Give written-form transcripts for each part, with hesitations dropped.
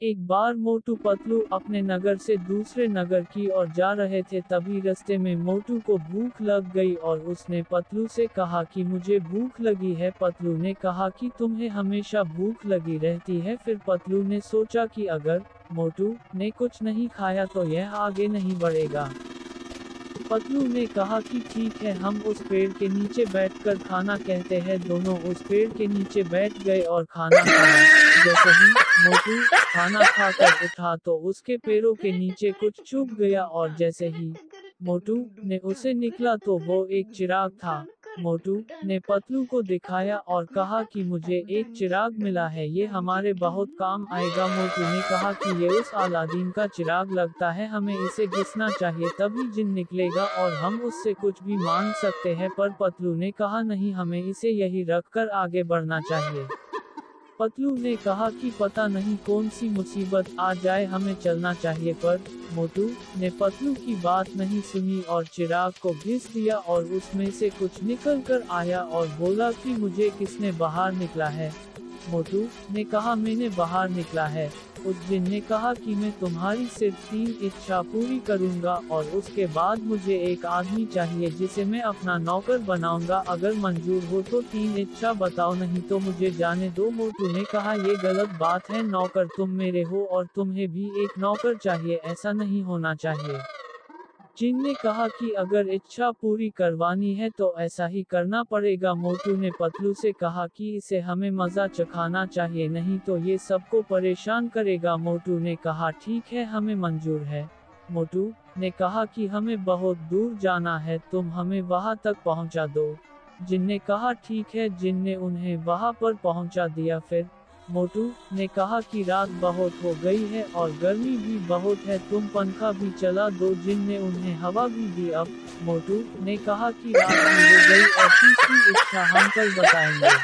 एक बार मोटू पतलू अपने नगर से दूसरे नगर की ओर जा रहे थे, तभी रास्ते में मोटू को भूख लग गई और उसने पतलू से कहा कि मुझे भूख लगी है। पतलू ने कहा कि तुम्हें हमेशा भूख लगी रहती है। फिर पतलू ने सोचा कि अगर मोटू ने कुछ नहीं खाया तो यह आगे नहीं बढ़ेगा। पतलू ने कहा कि ठीक है, हम उस पेड़ के नीचे बैठकर खाना कहते हैं। दोनों उस पेड़ के नीचे बैठ गए और खाना खाया। जैसे ही मोटू खाना खाकर उठा तो उसके पैरों के नीचे कुछ चुभ गया और जैसे ही मोटू ने उसे निकला तो वो एक चिराग था। मोटू ने पतलू को दिखाया और कहा कि मुझे एक चिराग मिला है, ये हमारे बहुत काम आएगा। मोटू ने कहा कि ये उस अलादीन का चिराग लगता है, हमें इसे घिसना चाहिए, तभी जिन निकलेगा और हम उससे कुछ भी मांग सकते हैं। पर पतलू ने कहा नहीं, हमें इसे यही रखकर आगे बढ़ना चाहिए। पतलू ने कहा कि पता नहीं कौन सी मुसीबत आ जाए, हमें चलना चाहिए। पर मोटू ने पतलू की बात नहीं सुनी और चिराग को घिस दिया और उसमें से कुछ निकल कर आया और बोला कि मुझे किसने बाहर निकला है। मोटू ने कहा मैंने बाहर निकला है। उस जिन ने कहा कि मैं तुम्हारी सिर्फ 3 इच्छा पूरी करूंगा और उसके बाद मुझे एक आदमी चाहिए जिसे मैं अपना नौकर बनाऊंगा। अगर मंजूर हो तो 3 इच्छा बताओ, नहीं तो मुझे जाने दो। मोटू ने कहा ये गलत बात है, नौकर तुम मेरे हो और तुम्हें भी एक नौकर चाहिए, ऐसा नहीं होना चाहिए। जिन ने कहा कि अगर इच्छा पूरी करवानी है तो ऐसा ही करना पड़ेगा। मोटू ने पतलू से कहा कि इसे हमें मजा चखाना चाहिए, नहीं तो ये सबको परेशान करेगा। मोटू ने कहा ठीक है, हमें मंजूर है। मोटू ने कहा कि हमें बहुत दूर जाना है, तुम हमें वहां तक पहुंचा दो। जिन ने कहा ठीक है, जिन ने उन्हें वहां पर पहुंचा दिया। फिर मोटू ने कहा कि रात बहुत हो गई है और गर्मी भी बहुत है, तुम पंखा भी चला दो। जिन ने उन्हें हवा भी दी। अब मोटू ने कहा कि रात भी हो गई और तीसरी इच्छा हम कल बताएंगे।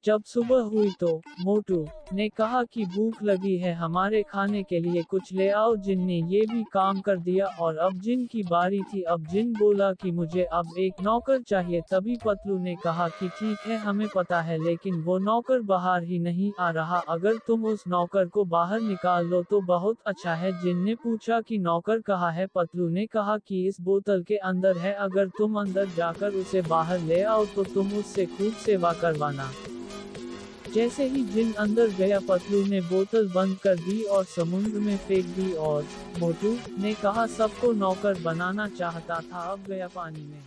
जब सुबह हुई तो मोटू ने कहा कि भूख लगी है, हमारे खाने के लिए कुछ ले आओ। जिन ने ये भी काम कर दिया और अब जिन की बारी थी। अब जिन बोला कि मुझे अब एक नौकर चाहिए। तभी पतलू ने कहा कि ठीक है, हमें पता है, लेकिन वो नौकर बाहर ही नहीं आ रहा, अगर तुम उस नौकर को बाहर निकाल लो तो बहुत अच्छा है। जिन ने पूछा कि नौकर कहाँ है। पतलू ने कहा कि इस बोतल के अंदर है, अगर तुम अंदर जाकर उसे बाहर ले आओ तो तुम उससे खूब सेवा करवाना। जैसे ही जिन अंदर गया, पतलू ने बोतल बंद कर दी और समुद्र में फेंक दी और मोटू ने कहा सबको नौकर बनाना चाहता था, अब गया पानी में।